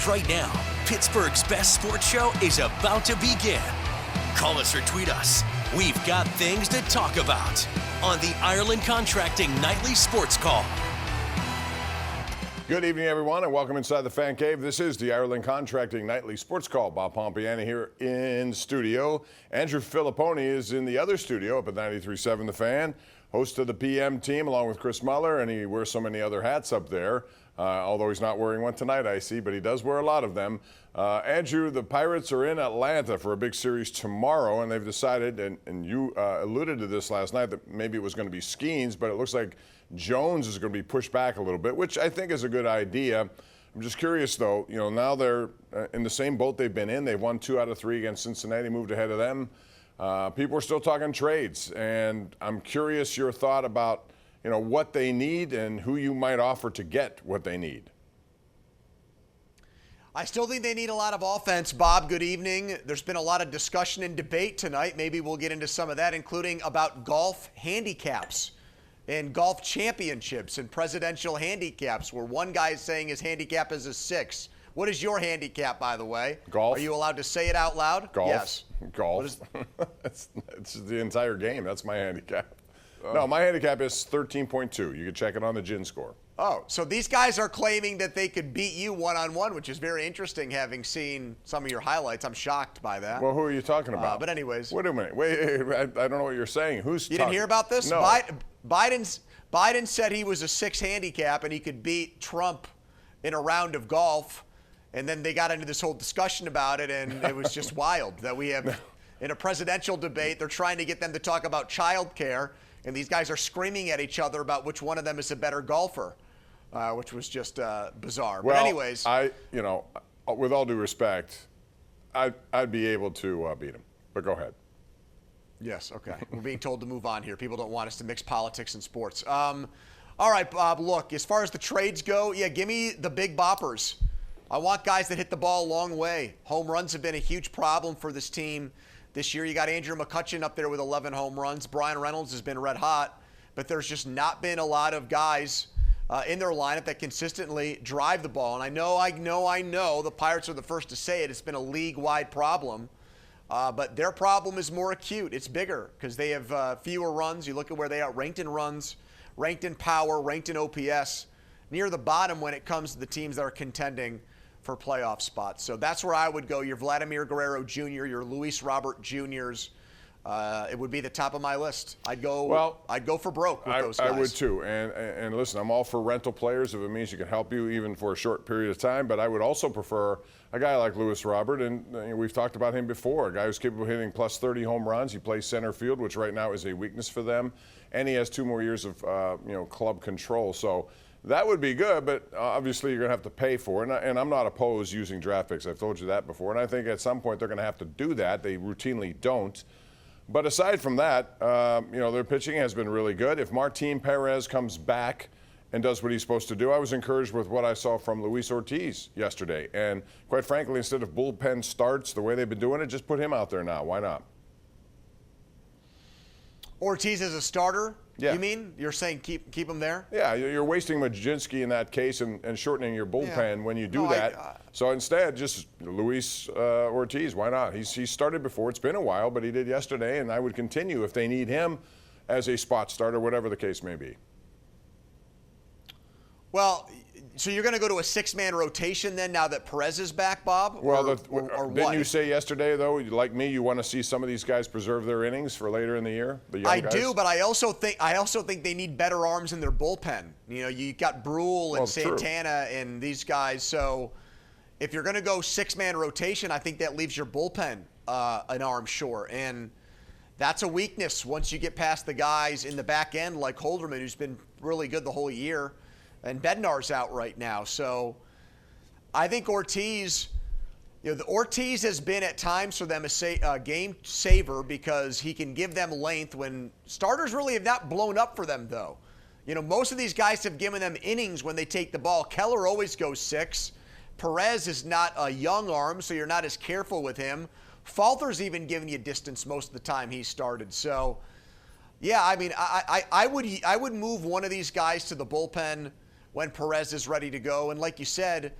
right now. Pittsburgh's best sports show is about to begin. Call us or tweet us. We've got things to talk about on the Ireland Contracting Nightly Sports Call. Good evening, everyone, and welcome inside the Fan Cave. This is the Ireland Contracting Nightly Sports Call. Bob Pompeani here in studio. Andrew Fillipponi is in the other studio up at 93.7 The Fan, host of the PM team along with Chris Muller, and he wears so many other hats up there, although he's not wearing one tonight, I see, but he does wear a lot of them. Andrew, the Pirates are in Atlanta for a big series tomorrow, and they've decided, and you alluded to this last night, that maybe it was going to be Skeens, but it looks like Jones is going to be pushed back a little bit, which I think is a good idea. I'm just curious, though, now they're in the same boat they've been in. They've won 2 out of 3 against Cincinnati, moved ahead of them. People are still talking trades, and I'm curious your thought about, what they need and who you might offer to get what they need. I still think they need a lot of offense. Bob, good evening. There's been a lot of discussion and debate tonight. Maybe we'll get into some of that, including about golf handicaps and golf championships and presidential handicaps, where one guy is saying his handicap is a 6. What is your handicap, by the way? Golf. Are you allowed to say it out loud? Golf. Yes. Golf. it's the entire game. That's my handicap. No, my handicap is 13.2. You can check it on the GIN score. Oh, so these guys are claiming that they could beat you one-on-one, which is very interesting, having seen some of your highlights. I'm shocked by that. Well, who are you talking about? But anyways. Wait a minute. Wait, I don't know what you're saying. You didn't hear about this? No. Biden said he was a 6 handicap and he could beat Trump in a round of golf. And then they got into this whole discussion about it, and it was just wild that we have, in a presidential debate, they're trying to get them to talk about child care, and these guys are screaming at each other about which one of them is a better golfer, which was just bizarre. Well, but anyways. With all due respect, I'd be able to beat him. But go ahead. Yes, okay. We're being told to move on here. People don't want us to mix politics and sports. All right, Bob, look, as far as the trades go, give me the big boppers. I want guys that hit the ball a long way. Home runs have been a huge problem for this team this year. You got Andrew McCutchen up there with 11 home runs. Brian Reynolds has been red hot, but there's just not been a lot of guys in their lineup that consistently drive the ball. And I know the Pirates are the first to say it. It's been a league-wide problem. But their problem is more acute. It's bigger because they have fewer runs. You look at where they are ranked in runs, ranked in power, ranked in OPS, near the bottom when it comes to the teams that are contending for playoff spots. So that's where I would go. Your Vladimir Guerrero Jr., your Luis Robert Jr.'s. It would be the top of my list. I'd go for broke with those guys. I would too. And listen, I'm all for rental players if it means you can help you even for a short period of time. But I would also prefer a guy like Luis Robert, and we've talked about him before, a guy who's capable of hitting plus 30 home runs. He plays center field, which right now is a weakness for them. And he has 2 more years of club control. So that would be good, but obviously you're going to have to pay for it. And I'm not opposed using draft picks. I've told you that before. And I think at some point they're going to have to do that. They routinely don't. But aside from that, their pitching has been really good. If Martin Perez comes back and does what he's supposed to do, I was encouraged with what I saw from Luis Ortiz yesterday. And quite frankly, instead of bullpen starts the way they've been doing it, just put him out there now. Why not? Ortiz as a starter? Yeah. You mean? You're saying keep him there? Yeah, you're wasting Majinski in that case and shortening your bullpen when you do that. So instead, just Luis Ortiz. Why not? He's started before. It's been a while, but he did yesterday, and I would continue if they need him as a spot starter, whatever the case may be. Well, so you're going to go to a 6-man rotation then now that Perez is back, Bob? Well, or didn't what? you say yesterday, though, like me, you want to see some of these guys preserve their innings for later in the year? The young guys? Do, but I also think they need better arms in their bullpen. You got Brule and Santana and these guys. So if you're going to go 6-man rotation, I think that leaves your bullpen an arm short. And that's a weakness once you get past the guys in the back end like Holderman, who's been really good the whole year. And Bednar's out right now. So I think Ortiz, Ortiz has been at times for them a game saver because he can give them length when starters really have not blown up for them, though. Most of these guys have given them innings when they take the ball. Keller always goes 6. Perez is not a young arm, so you're not as careful with him. Falter's even giving you distance most of the time he started. So, yeah, I mean, I would move one of these guys to the bullpen when Perez is ready to go. And like you said,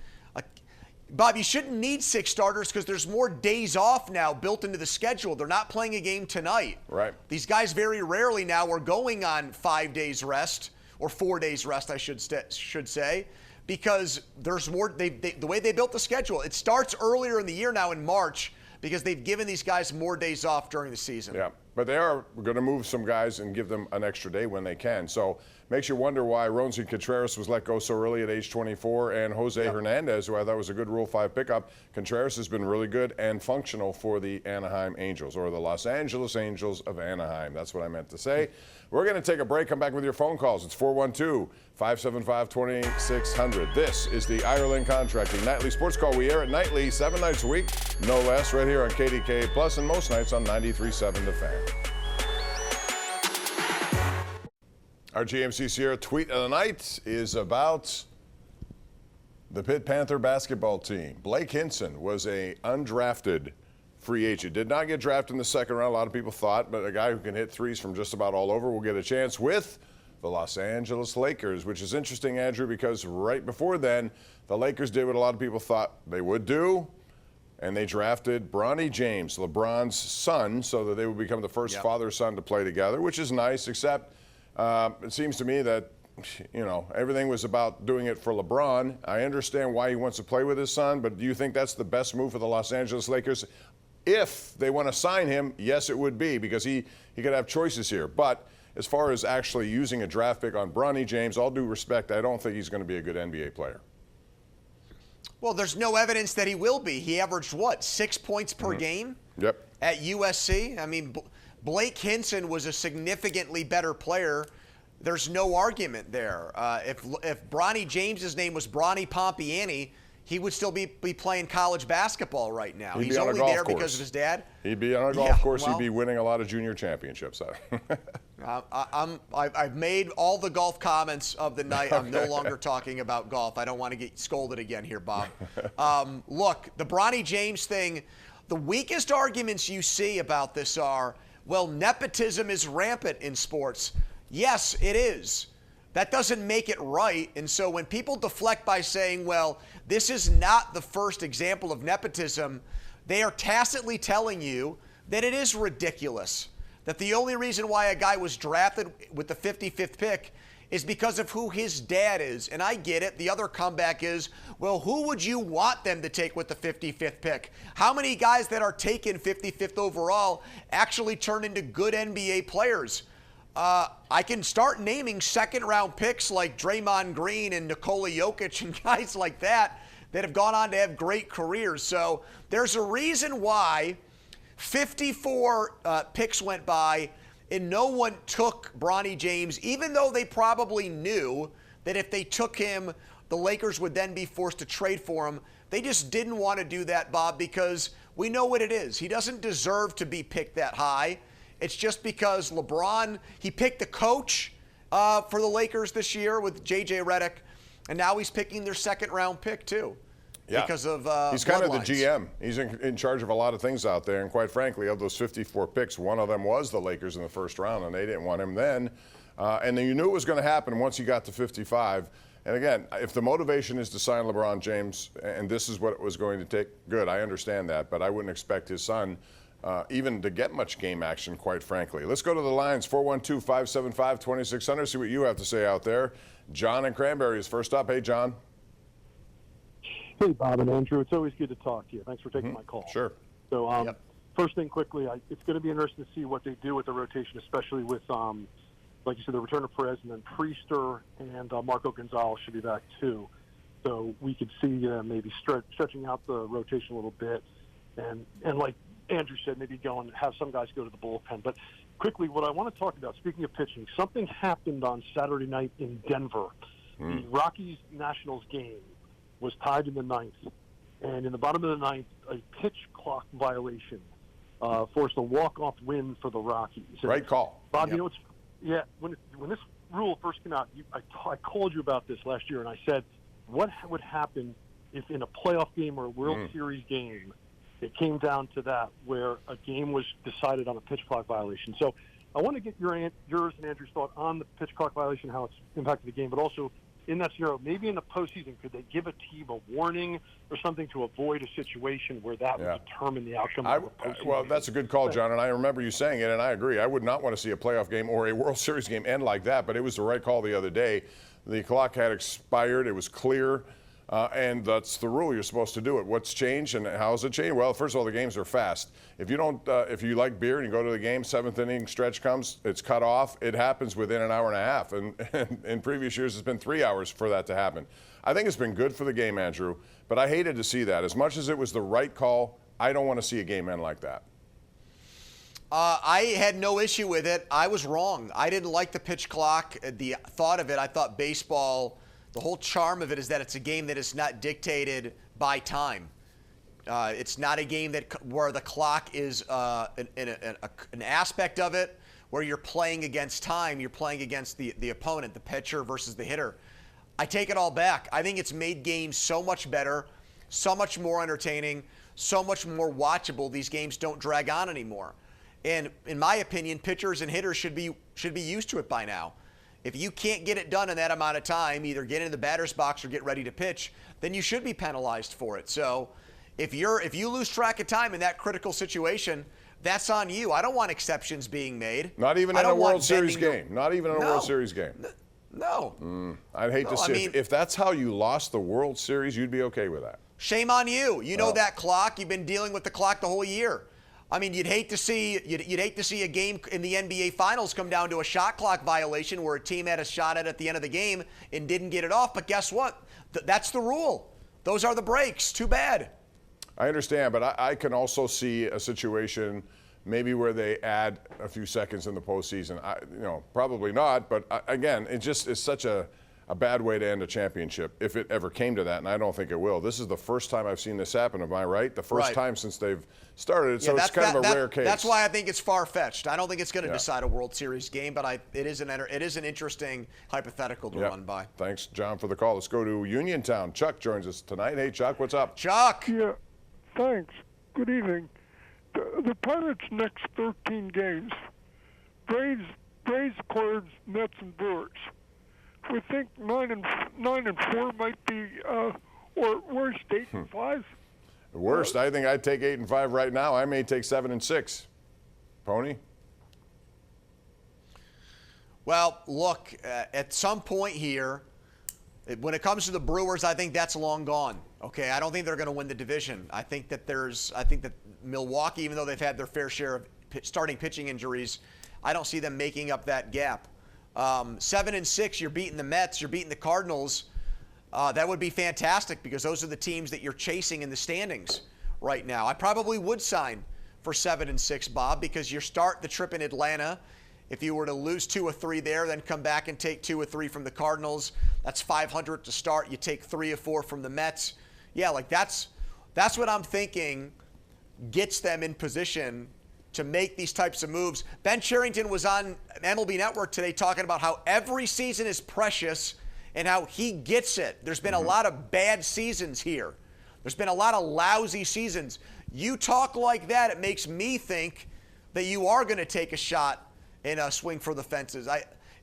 Bob, you shouldn't need 6 starters because there's more days off now built into the schedule. They're not playing a game tonight. Right. These guys very rarely now are going on 5 days rest, or 4 days rest, I should say, because there's more. The way they built the schedule, it starts earlier in the year now in March because they've given these guys more days off during the season. Yeah, but they are going to move some guys and give them an extra day when they can. So makes you wonder why Ronzi Contreras was let go so early at age 24, and Jose Hernandez, who I thought was a good Rule 5 pickup. Contreras has been really good and functional for the Anaheim Angels, or the Los Angeles Angels of Anaheim. That's what I meant to say. We're going to take a break. Come back with your phone calls. It's 412-575-2600. This is the Ireland Contracting Nightly Sports Call. We air it nightly, 7 nights a week, no less, right here on KDKA Plus, and most nights on 93.7 The Fan. Our GMCC Tweet of the night is about the Pitt Panther basketball team. Blake Hinson was a undrafted free agent. Did not get drafted in the second round, a lot of people thought, but a guy who can hit threes from just about all over will get a chance with the Los Angeles Lakers, which is interesting, Andrew, because right before then, the Lakers did what a lot of people thought they would do, and they drafted Bronny James, LeBron's son, so that they would become the first father-son to play together, which is nice, except it seems to me that, you know, everything was about doing it for LeBron. I understand why he wants to play with his son, but do you think that's the best move for the Los Angeles Lakers? If they want to sign him, yes, it would be, because he could have choices here. But as far as actually using a draft pick on Bronny James, all due respect, I don't think he's going to be a good NBA player. Well, there's no evidence that he will be. He averaged, 6 points per game? Yep. At USC? I mean, Blake Hinson was a significantly better player. There's no argument there. If Bronny James's name was Bronny Pompeani, he would still be playing college basketball right now. He's only there because of his dad. He'd be on a golf course. Well, he'd be winning a lot of junior championships. I've made all the golf comments of the night. I'm no longer talking about golf. I don't want to get scolded again here, Bob. Look, the Bronny James thing, the weakest arguments you see about this are, well, nepotism is rampant in sports. Yes, it is. That doesn't make it right. And so when people deflect by saying, well, this is not the first example of nepotism, they are tacitly telling you that it is ridiculous. That the only reason why a guy was drafted with the 55th pick is because of who his dad is. And I get it. The other comeback is, well, who would you want them to take with the 55th pick? How many guys that are taken 55th overall actually turn into good NBA players? I can start naming second-round picks like Draymond Green and Nikola Jokic and guys like that have gone on to have great careers. So there's a reason why 54 picks went by and no one took Bronny James, even though they probably knew that if they took him, the Lakers would then be forced to trade for him. They just didn't want to do that, Bob, because we know what it is. He doesn't deserve to be picked that high. It's just because LeBron, he picked the coach for the Lakers this year with J.J. Redick, and now he's picking their second-round pick, too. Yeah. Because of he's kind of the GM. He's in charge of a lot of things out there, and quite frankly, of those 54 picks, one of them was the Lakers in the first round, and they didn't want him then. And then you knew it was going to happen once he got to 55. And again, if the motivation is to sign LeBron James, and this is what it was going to take, good, I understand that, but I wouldn't expect his son even to get much game action, quite frankly. Let's go to the lines, 412-575-2600, see what you have to say out there. John in Cranberry is first up. Hey, John. Hey, Bob and Andrew. It's always good to talk to you. Thanks for taking my call. Sure. So, first thing quickly, it's going to be interesting to see what they do with the rotation, especially with, like you said, the return of Perez, and then Priester and Marco Gonzalez should be back too. So we could see maybe stretching out the rotation a little bit, and like Andrew said, maybe have some guys go to the bullpen. But quickly, what I want to talk about, speaking of pitching, something happened on Saturday night in Denver. The Rockies-Nationals game was tied in the ninth, and in the bottom of the ninth, a pitch clock violation forced a walk-off win for the Rockies. Right call. Bob, you know, when this rule first came out, I called you about this last year, and I said, what would happen if in a playoff game or a World Series game, it came down to that, where a game was decided on a pitch clock violation? So I want to get yours and Andrew's thought on the pitch clock violation, how it's impacted the game, but also in that scenario, maybe in the postseason, could they give a team a warning or something to avoid a situation where that would determine the outcome of the postseason? Well, that's a good call, John, and I remember you saying it, and I agree. I would not want to see a playoff game or a World Series game end like that, but it was the right call the other day. The clock had expired. It was clear. And that's the rule. You're supposed to do it. What's changed and how has it changed? Well, first of all, the games are fast. If you don't, if you like beer and you go to the game, seventh inning stretch comes, it's cut off. It happens within an hour and a half. And in previous years, it's been 3 hours for that to happen. I think it's been good for the game, Andrew, but I hated to see that. As much as it was the right call, I don't want to see a game end like that. I had no issue with it. I was wrong. I didn't like the pitch clock. The thought of it, I thought baseball, the whole charm of it is that it's a game that is not dictated by time. It's not a game where the clock is an aspect of it where you're playing against time. You're playing against the opponent, the pitcher versus the hitter. I take it all back. I think it's made games so much better, so much more entertaining, so much more watchable. These games don't drag on anymore. And in my opinion, pitchers and hitters should be used to it by now. If you can't get it done in that amount of time, either get into the batter's box or get ready to pitch, then you should be penalized for it. So if you lose track of time in that critical situation, that's on you. I don't want exceptions being made. Not even in a World Series game. Not even in a World Series game. No. I'd hate to see it. If that's how you lost the World Series, you'd be okay with that. Shame on you. You know that clock. You've been dealing with the clock the whole year. I mean, you'd hate to see a game in the NBA Finals come down to a shot clock violation where a team had a shot at the end of the game and didn't get it off. But guess what? That's the rule. Those are the breaks. Too bad. I understand, but I can also see a situation maybe where they add a few seconds in the postseason. Probably not. But again, it just is such a bad way to end a championship if it ever came to that, and I don't think it will. This is the first time I've seen this happen, am I right? The first time since they've started it, so it's kind of a rare case. That's why I think it's far-fetched. I don't think it's going to decide a World Series game, but it is an interesting hypothetical to run by. Thanks, John, for the call. Let's go to Uniontown. Chuck joins us tonight. Hey, Chuck, what's up? Chuck! Yeah, thanks. Good evening. The Pirates' next 13 games, Braves, Cards, Mets, and Brewers. We think 9 and 4 might be, or worst 8 and 5. The worst, I think I'd take 8 and 5 right now. I may take 7 and 6. Pony? Well, look, at some point here, when it comes to the Brewers, I think that's long gone. Okay, I don't think they're going to win the division. I think that Milwaukee, even though they've had their fair share of starting pitching injuries, I don't see them making up that gap. 7 and 6, you're beating the Mets, you're beating the Cardinals. That would be fantastic because those are the teams that you're chasing in the standings right now. I probably would sign for 7 and 6, Bob, because you start the trip in Atlanta. If you were to lose 2 or 3 there, then come back and take 2 or 3 from the Cardinals, that's 500 to start. You take 3 or 4 from the Mets. Yeah, like that's what I'm thinking gets them in position to make these types of moves. Ben Cherington was on MLB Network today talking about how every season is precious and how he gets it. There's been a lot of bad seasons here. There's been a lot of lousy seasons. You talk like that, it makes me think that you are going to take a shot and swing for the fences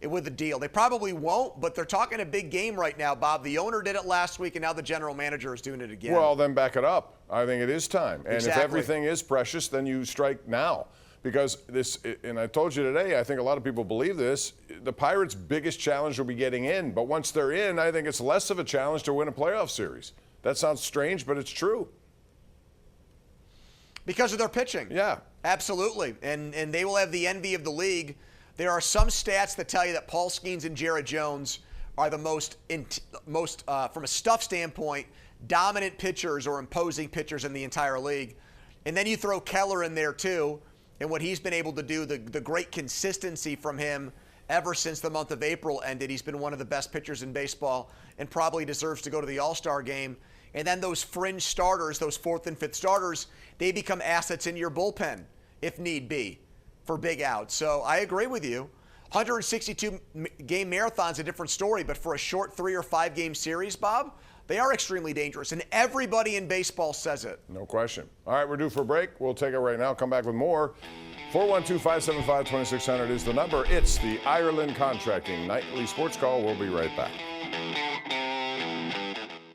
with a deal. They probably won't, but they're talking a big game right now, Bob. The owner did it last week, and now the general manager is doing it again. Well, then back it up. I think it is time. And Exactly. if everything is precious, then you strike now. Because this, and I told you today, I think a lot of people believe this, the Pirates' biggest challenge will be getting in. But once they're in, I think it's less of a challenge to win a playoff series. That sounds strange, but it's true. Because of their pitching. Yeah. Absolutely. And they will have the envy of the league. There are some stats that tell you that Paul Skeens and Jared Jones are the most from a stuff standpoint, dominant pitchers or imposing pitchers in the entire league. And then you throw Keller in there too, and what he's been able to do, the great consistency from him ever since the month of April ended. He's been one of the best pitchers in baseball and probably deserves to go to the All-Star game. And then those fringe starters, those 4th and 5th starters, they become assets in your bullpen if need be for big outs. So I agree with you. 162-game marathon's a different story, but for a short 3 or 5 game series, Bob, they are extremely dangerous, and everybody in baseball says it. No question. All right, we're due for a break. We'll take it right now. Come back with more. 412-575-2600 is the number. It's the Ireland Contracting Nightly Sports Call. We'll be right back.